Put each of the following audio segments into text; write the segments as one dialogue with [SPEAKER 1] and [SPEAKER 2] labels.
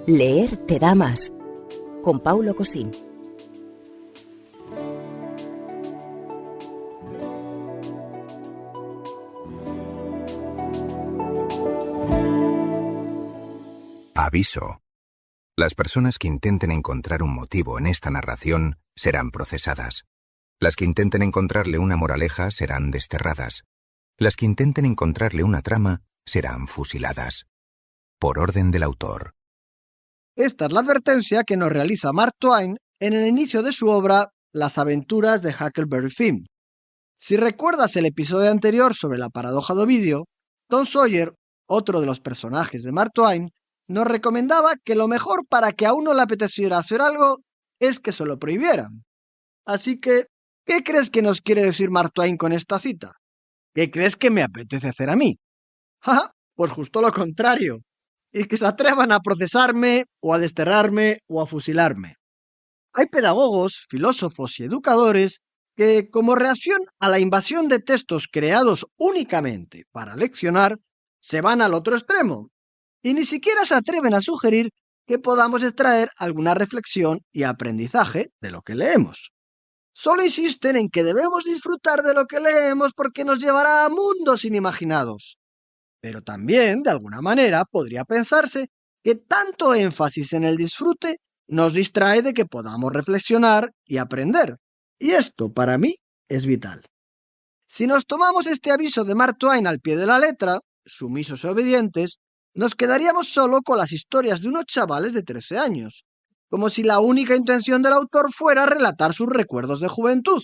[SPEAKER 1] Leer te da más. Con Paulo Cosín.
[SPEAKER 2] Aviso. Las personas que intenten encontrar un motivo en esta narración serán procesadas. Las que intenten encontrarle una moraleja serán desterradas. Las que intenten encontrarle una trama serán fusiladas. Por orden del autor.
[SPEAKER 3] Esta es la advertencia que nos realiza Mark Twain en el inicio de su obra Las aventuras de Huckleberry Finn. Si recuerdas el episodio anterior sobre la paradoja de Ovidio, Tom Sawyer, otro de los personajes de Mark Twain, nos recomendaba que lo mejor para que a uno le apeteciera hacer algo es que se lo prohibieran. Así que, ¿qué crees que nos quiere decir Mark Twain con esta cita? ¿Qué crees que me apetece hacer a mí? ¡Ja! Pues justo lo contrario. Y que se atrevan a procesarme, o a desterrarme, o a fusilarme. Hay pedagogos, filósofos y educadores que, como reacción a la invasión de textos creados únicamente para leccionar, se van al otro extremo y ni siquiera se atreven a sugerir que podamos extraer alguna reflexión y aprendizaje de lo que leemos. Solo insisten en que debemos disfrutar de lo que leemos porque nos llevará a mundos inimaginados. Pero también, de alguna manera, podría pensarse que tanto énfasis en el disfrute nos distrae de que podamos reflexionar y aprender. Y esto, para mí, es vital. Si nos tomamos este aviso de Mark Twain al pie de la letra, sumisos y obedientes, nos quedaríamos solo con las historias de unos chavales de 13 años, como si la única intención del autor fuera relatar sus recuerdos de juventud.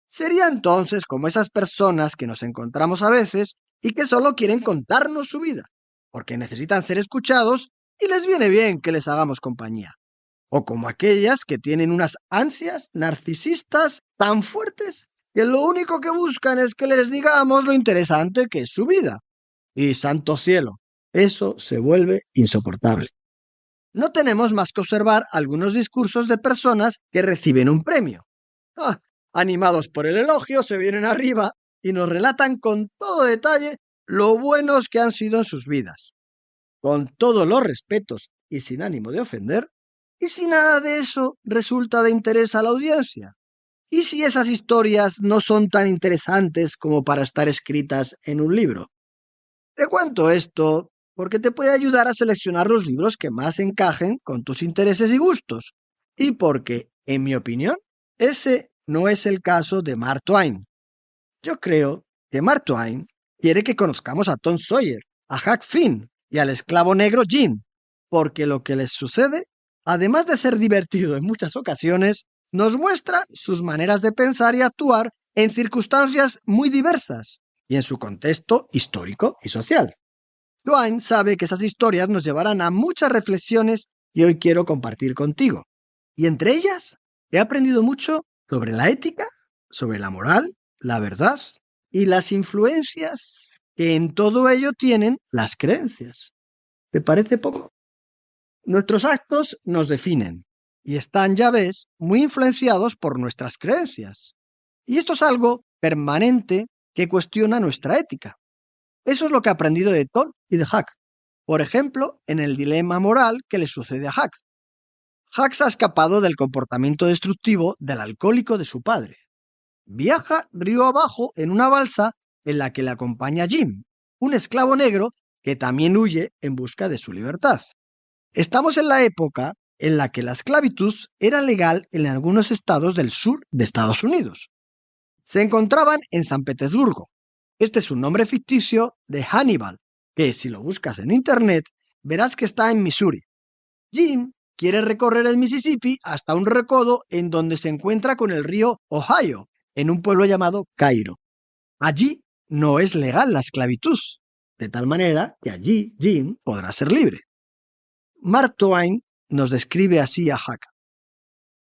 [SPEAKER 3] Sería entonces como esas personas que nos encontramos a veces y que solo quieren contarnos su vida, porque necesitan ser escuchados y les viene bien que les hagamos compañía. O como aquellas que tienen unas ansias narcisistas tan fuertes que lo único que buscan es que les digamos lo interesante que es su vida. Y santo cielo, eso se vuelve insoportable. No tenemos más que observar algunos discursos de personas que reciben un premio. Animados por el elogio, se vienen arriba y nos relatan con todo detalle lo buenos que han sido en sus vidas. Con todos los respetos y sin ánimo de ofender, ¿y si nada de eso resulta de interés a la audiencia? ¿Y si esas historias no son tan interesantes como para estar escritas en un libro? Te cuento esto porque te puede ayudar a seleccionar los libros que más encajen con tus intereses y gustos, y porque, en mi opinión, ese no es el caso de Mark Twain. Yo creo que Mark Twain quiere que conozcamos a Tom Sawyer, a Huck Finn y al esclavo negro Jim, porque lo que les sucede, además de ser divertido en muchas ocasiones, nos muestra sus maneras de pensar y actuar en circunstancias muy diversas y en su contexto histórico y social. Twain sabe que esas historias nos llevarán a muchas reflexiones que hoy quiero compartir contigo. Y entre ellas, he aprendido mucho sobre la ética, sobre la moral, la verdad y las influencias que en todo ello tienen las creencias. ¿Te parece poco? Nuestros actos nos definen y están, ya ves, muy influenciados por nuestras creencias. Y esto es algo permanente que cuestiona nuestra ética. Eso es lo que he aprendido de Tom y de Huck. Por ejemplo, en el dilema moral que le sucede a Huck. Huck se ha escapado del comportamiento destructivo del alcohólico de su padre. Viaja río abajo en una balsa en la que le acompaña Jim, un esclavo negro que también huye en busca de su libertad. Estamos en la época en la que la esclavitud era legal en algunos estados del sur de Estados Unidos. Se encontraban en San Petersburgo. Este es un nombre ficticio de Hannibal, que si lo buscas en internet verás que está en Missouri. Jim quiere recorrer el Mississippi hasta un recodo en donde se encuentra con el río Ohio, en un pueblo llamado Cairo. Allí no es legal la esclavitud, de tal manera que allí Jim podrá ser libre. Mark Twain nos describe así a Huck.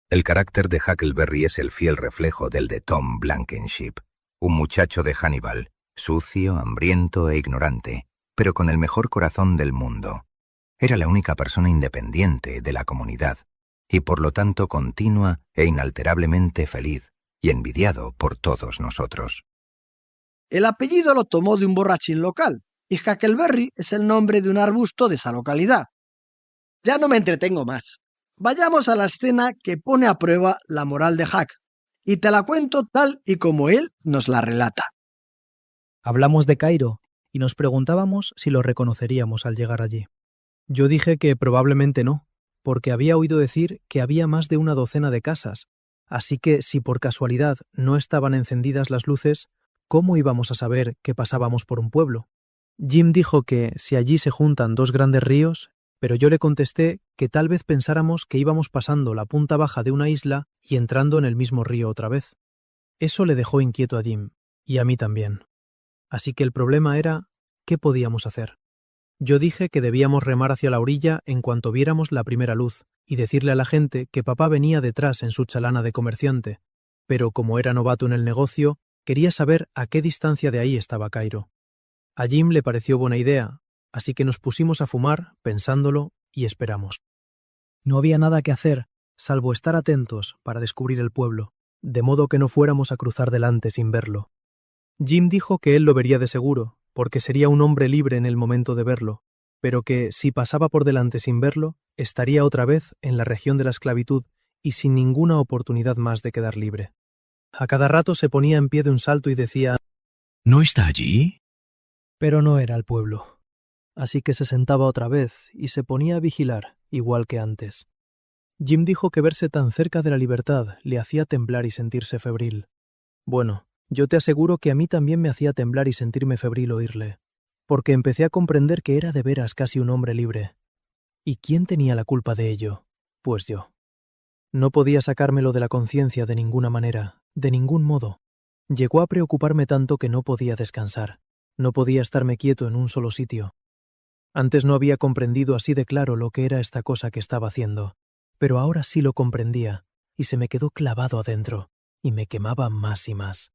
[SPEAKER 2] El carácter de Huckleberry es el fiel reflejo del de Tom Blankenship, un muchacho de Hannibal, sucio, hambriento e ignorante, pero con el mejor corazón del mundo. Era la única persona independiente de la comunidad, y por lo tanto continua e inalterablemente feliz, y envidiado por todos nosotros.
[SPEAKER 3] El apellido lo tomó de un borrachín local, y Huckleberry es el nombre de un arbusto de esa localidad. Ya no me entretengo más. Vayamos a la escena que pone a prueba la moral de Huck, y te la cuento tal y como él nos la relata.
[SPEAKER 4] Hablamos de Cairo y nos preguntábamos si lo reconoceríamos al llegar allí. Yo dije que probablemente no, porque había oído decir que había más de una docena de casas, así que si por casualidad no estaban encendidas las luces, ¿cómo íbamos a saber que pasábamos por un pueblo? Jim dijo que si allí se juntan dos grandes ríos, pero yo le contesté que tal vez pensáramos que íbamos pasando la punta baja de una isla y entrando en el mismo río otra vez. Eso le dejó inquieto a Jim, y a mí también. Así que el problema era, ¿qué podíamos hacer? Yo dije que debíamos remar hacia la orilla en cuanto viéramos la primera luz y decirle a la gente que papá venía detrás en su chalana de comerciante, pero como era novato en el negocio, quería saber a qué distancia de ahí estaba Cairo. A Jim le pareció buena idea, así que nos pusimos a fumar, pensándolo, y esperamos. No había nada que hacer, salvo estar atentos para descubrir el pueblo, de modo que no fuéramos a cruzar delante sin verlo. Jim dijo que él lo vería de seguro, porque sería un hombre libre en el momento de verlo, pero que, si pasaba por delante sin verlo, estaría otra vez en la región de la esclavitud y sin ninguna oportunidad más de quedar libre. A cada rato se ponía en pie de un salto y decía:
[SPEAKER 5] ¿No está allí?
[SPEAKER 4] Pero no era el pueblo. Así que se sentaba otra vez y se ponía a vigilar, igual que antes. Jim dijo que verse tan cerca de la libertad le hacía temblar y sentirse febril. Bueno, yo te aseguro que a mí también me hacía temblar y sentirme febril oírle, porque empecé a comprender que era de veras casi un hombre libre. ¿Y quién tenía la culpa de ello? Pues yo. No podía sacármelo de la conciencia de ninguna manera, de ningún modo. Llegó a preocuparme tanto que no podía descansar, no podía estarme quieto en un solo sitio. Antes no había comprendido así de claro lo que era esta cosa que estaba haciendo, pero ahora sí lo comprendía, y se me quedó clavado adentro, y me quemaba más y más.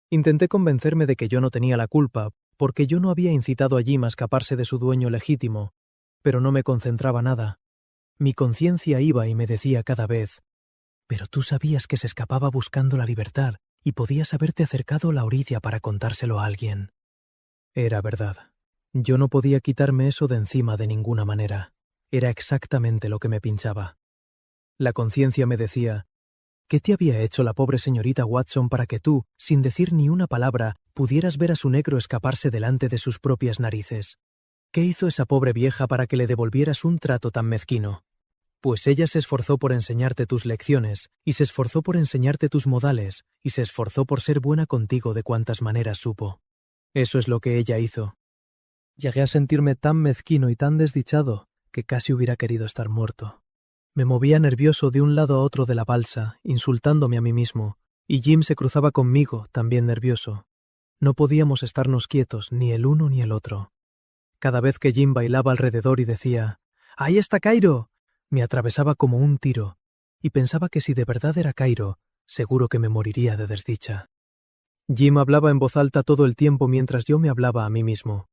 [SPEAKER 4] Intenté convencerme de que yo no tenía la culpa, porque yo no había incitado a Jim a escaparse de su dueño legítimo, pero no me concentraba nada. Mi conciencia iba y me decía cada vez: «Pero tú sabías que se escapaba buscando la libertad y podías haberte acercado a la orilla para contárselo a alguien». Era verdad. Yo no podía quitarme eso de encima de ninguna manera. Era exactamente lo que me pinchaba. La conciencia me decía: ¿qué te había hecho la pobre señorita Watson para que tú, sin decir ni una palabra, pudieras ver a su negro escaparse delante de sus propias narices? ¿Qué hizo esa pobre vieja para que le devolvieras un trato tan mezquino? Pues ella se esforzó por enseñarte tus lecciones, y se esforzó por enseñarte tus modales, y se esforzó por ser buena contigo de cuantas maneras supo. Eso es lo que ella hizo. Llegué a sentirme tan mezquino y tan desdichado que casi hubiera querido estar muerto. Me movía nervioso de un lado a otro de la balsa, insultándome a mí mismo, y Jim se cruzaba conmigo, también nervioso. No podíamos estarnos quietos, ni el uno ni el otro. Cada vez que Jim bailaba alrededor y decía: «¡Ahí está Cairo!», me atravesaba como un tiro, y pensaba que si de verdad era Cairo, seguro que me moriría de desdicha. Jim hablaba en voz alta todo el tiempo mientras yo me hablaba a mí mismo.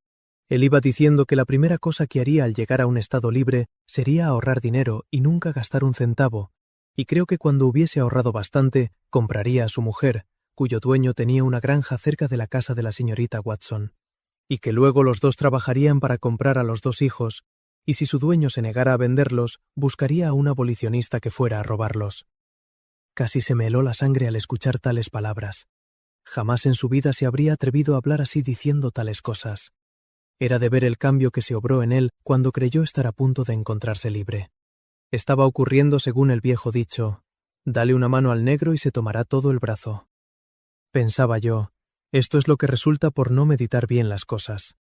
[SPEAKER 4] Él iba diciendo que la primera cosa que haría al llegar a un estado libre sería ahorrar dinero y nunca gastar un centavo, y creo que cuando hubiese ahorrado bastante, compraría a su mujer, cuyo dueño tenía una granja cerca de la casa de la señorita Watson, y que luego los dos trabajarían para comprar a los dos hijos, y si su dueño se negara a venderlos, buscaría a un abolicionista que fuera a robarlos. Casi se me heló la sangre al escuchar tales palabras. Jamás en su vida se habría atrevido a hablar así diciendo tales cosas. Era de ver el cambio que se obró en él cuando creyó estar a punto de encontrarse libre. Estaba ocurriendo según el viejo dicho: «Dale una mano al negro y se tomará todo el brazo». Pensaba yo, esto es lo que resulta por no meditar bien las cosas.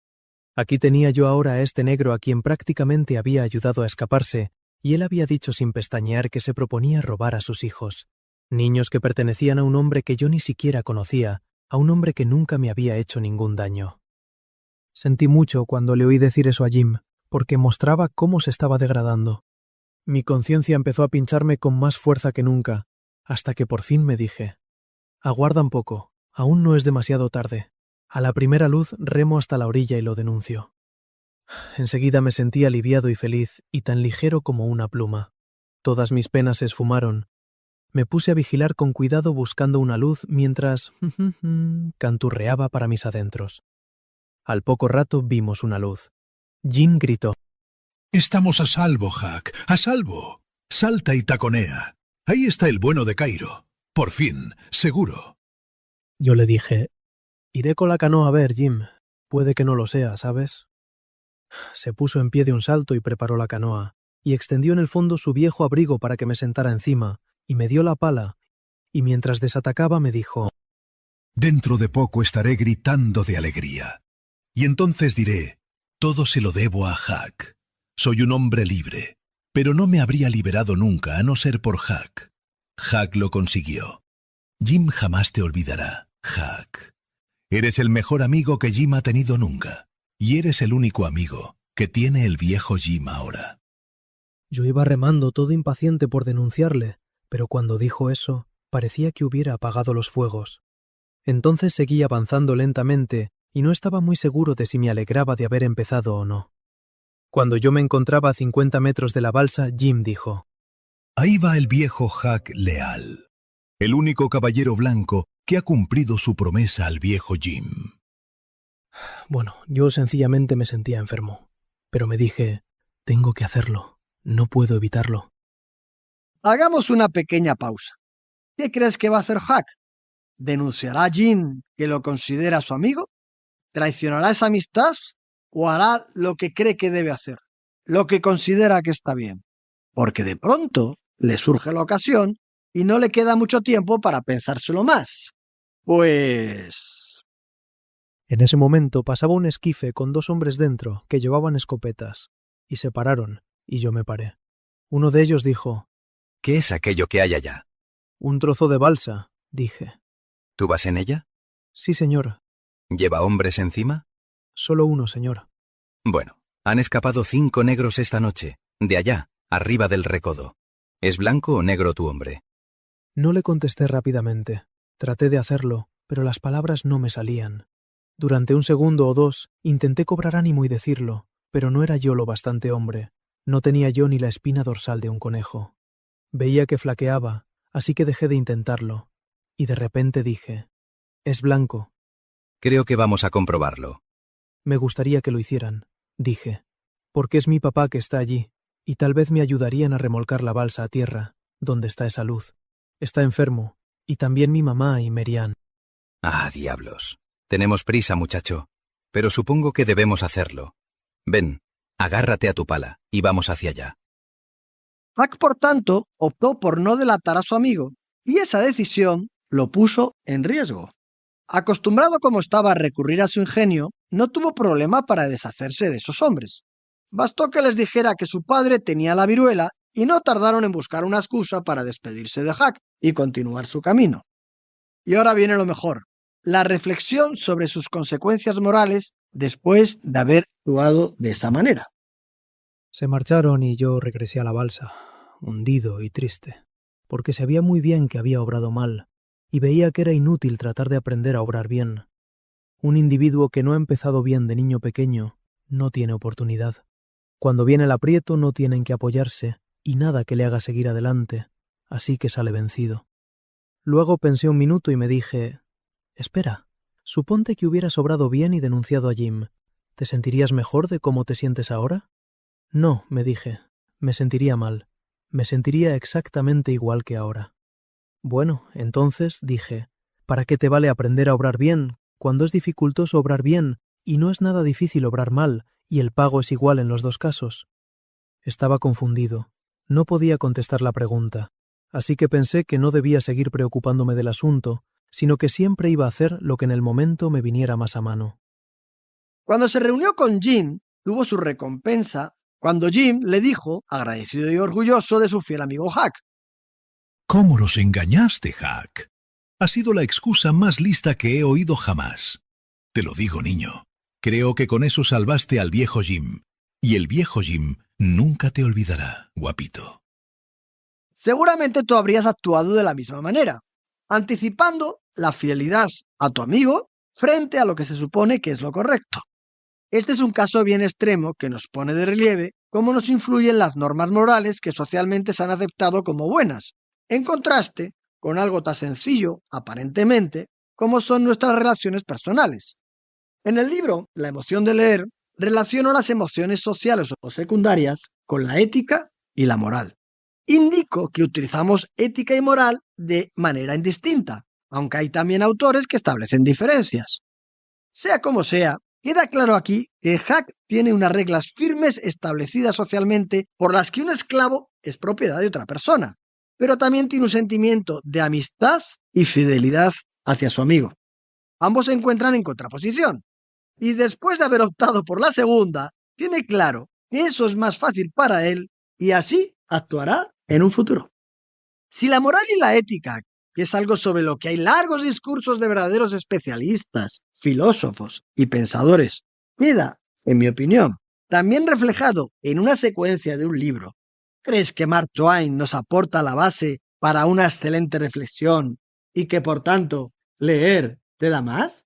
[SPEAKER 4] Aquí tenía yo ahora a este negro a quien prácticamente había ayudado a escaparse, y él había dicho sin pestañear que se proponía robar a sus hijos, niños que pertenecían a un hombre que yo ni siquiera conocía, a un hombre que nunca me había hecho ningún daño. Sentí mucho cuando le oí decir eso a Jim, porque mostraba cómo se estaba degradando. Mi conciencia empezó a pincharme con más fuerza que nunca, hasta que por fin me dije: «Aguarda un poco, aún no es demasiado tarde. A la primera luz remo hasta la orilla y lo denuncio». Enseguida me sentí aliviado y feliz, y tan ligero como una pluma. Todas mis penas se esfumaron. Me puse a vigilar con cuidado buscando una luz mientras canturreaba para mis adentros. Al poco rato vimos una luz. Jim gritó:
[SPEAKER 5] Estamos a salvo, Huck, a salvo. Salta y taconea. Ahí está el bueno de Cairo. Por fin, seguro.
[SPEAKER 4] Yo le dije, iré con la canoa a ver, Jim. Puede que no lo sea, ¿sabes? Se puso en pie de un salto y preparó la canoa, y extendió en el fondo su viejo abrigo para que me sentara encima, y me dio la pala, y mientras desatacaba me dijo,
[SPEAKER 5] Dentro de poco estaré gritando de alegría. Y entonces diré, todo se lo debo a Huck. Soy un hombre libre, pero no me habría liberado nunca a no ser por Huck. Huck lo consiguió. Jim jamás te olvidará, Huck. Eres el mejor amigo que Jim ha tenido nunca, y eres el único amigo que tiene el viejo Jim ahora.
[SPEAKER 4] Yo iba remando todo impaciente por denunciarle, pero cuando dijo eso, parecía que hubiera apagado los fuegos. Entonces seguí avanzando lentamente y no estaba muy seguro de si me alegraba de haber empezado o no. Cuando yo me encontraba a 50 metros de la balsa, Jim dijo,
[SPEAKER 5] Ahí va el viejo Huck leal, el único caballero blanco que ha cumplido su promesa al viejo Jim.
[SPEAKER 4] Bueno, yo sencillamente me sentía enfermo, pero me dije, tengo que hacerlo, no puedo evitarlo.
[SPEAKER 3] Hagamos una pequeña pausa. ¿Qué crees que va a hacer Huck? ¿Denunciará a Jim que lo considera su amigo? ¿Traicionará esa amistad? ¿O hará lo que cree que debe hacer? Lo que considera que está bien. Porque de pronto le surge la ocasión y no le queda mucho tiempo para pensárselo más. Pues...
[SPEAKER 4] En ese momento pasaba un esquife con 2 hombres dentro que llevaban escopetas, y se pararon, y yo me paré. Uno de ellos dijo,
[SPEAKER 2] ¿Qué es aquello que hay allá?
[SPEAKER 4] un trozo de balsa, dije.
[SPEAKER 2] ¿Tú vas en ella?
[SPEAKER 4] Sí, señor.
[SPEAKER 2] ¿Lleva hombres encima?
[SPEAKER 4] Solo uno, señor.
[SPEAKER 2] Bueno, han escapado 5 negros esta noche, de allá, arriba del recodo. ¿Es blanco o negro tu hombre?
[SPEAKER 4] No le contesté rápidamente. Traté de hacerlo, pero las palabras no me salían. Durante 1 segundo o 2 intenté cobrar ánimo y decirlo, pero no era yo lo bastante hombre. No tenía yo ni la espina dorsal de un conejo. Veía que flaqueaba, así que dejé de intentarlo. Y de repente dije, es blanco.
[SPEAKER 2] Creo que vamos a comprobarlo.
[SPEAKER 4] Me gustaría que lo hicieran, dije, porque es mi papá que está allí, y tal vez me ayudarían a remolcar la balsa a tierra, donde está esa luz. Está enfermo, y también mi mamá y Merian.
[SPEAKER 2] Ah, diablos. Tenemos prisa, muchacho, pero supongo que debemos hacerlo. Ven, agárrate a tu pala y vamos hacia allá.
[SPEAKER 3] Huck, por tanto, optó por no delatar a su amigo, y esa decisión lo puso en riesgo. Acostumbrado como estaba a recurrir a su ingenio, no tuvo problema para deshacerse de esos hombres. Bastó que les dijera que su padre tenía la viruela y no tardaron en buscar una excusa para despedirse de Huck y continuar su camino. Y ahora viene lo mejor, la reflexión sobre sus consecuencias morales después de haber actuado de esa manera.
[SPEAKER 4] Se marcharon y yo regresé a la balsa, hundido y triste, porque sabía muy bien que había obrado mal, y veía que era inútil tratar de aprender a obrar bien. Un individuo que no ha empezado bien de niño pequeño no tiene oportunidad. Cuando viene el aprieto no tiene en qué apoyarse, y nada que le haga seguir adelante, así que sale vencido. Luego pensé un minuto y me dije, espera, suponte que hubieras obrado bien y denunciado a Jim. ¿Te sentirías mejor de cómo te sientes ahora? No, me dije, me sentiría mal. Me sentiría exactamente igual que ahora. Bueno, entonces, dije, ¿para qué te vale aprender a obrar bien, cuando es dificultoso obrar bien, y no es nada difícil obrar mal, y el pago es igual en los 2 casos? Estaba confundido. No podía contestar la pregunta, así que pensé que no debía seguir preocupándome del asunto, sino que siempre iba a hacer lo que en el momento me viniera más a mano.
[SPEAKER 3] Cuando se reunió con Jim, tuvo su recompensa cuando Jim le dijo, agradecido y orgulloso de su fiel amigo Huck.
[SPEAKER 5] ¿Cómo los engañaste, Huck? Ha sido la excusa más lista que he oído jamás. Te lo digo, niño. Creo que con eso salvaste al viejo Jim. Y el viejo Jim nunca te olvidará, guapito.
[SPEAKER 3] Seguramente tú habrías actuado de la misma manera, anticipando la fidelidad a tu amigo frente a lo que se supone que es lo correcto. Este es un caso bien extremo que nos pone de relieve cómo nos influyen las normas morales que socialmente se han aceptado como buenas, en contraste con algo tan sencillo, aparentemente, como son nuestras relaciones personales. En el libro La emoción de leer, relaciono las emociones sociales o secundarias con la ética y la moral. Indico que utilizamos ética y moral de manera indistinta, aunque hay también autores que establecen diferencias. Sea como sea, queda claro aquí que Huck tiene unas reglas firmes establecidas socialmente por las que un esclavo es propiedad de otra persona, pero también tiene un sentimiento de amistad y fidelidad hacia su amigo. Ambos se encuentran en contraposición, y después de haber optado por la segunda, tiene claro que eso es más fácil para él y así actuará en un futuro. Si la moral y la ética, que es algo sobre lo que hay largos discursos de verdaderos especialistas, filósofos y pensadores, queda, en mi opinión, también reflejado en una secuencia de un libro, ¿crees que Mark Twain nos aporta la base para una excelente reflexión y que por tanto leer te da más?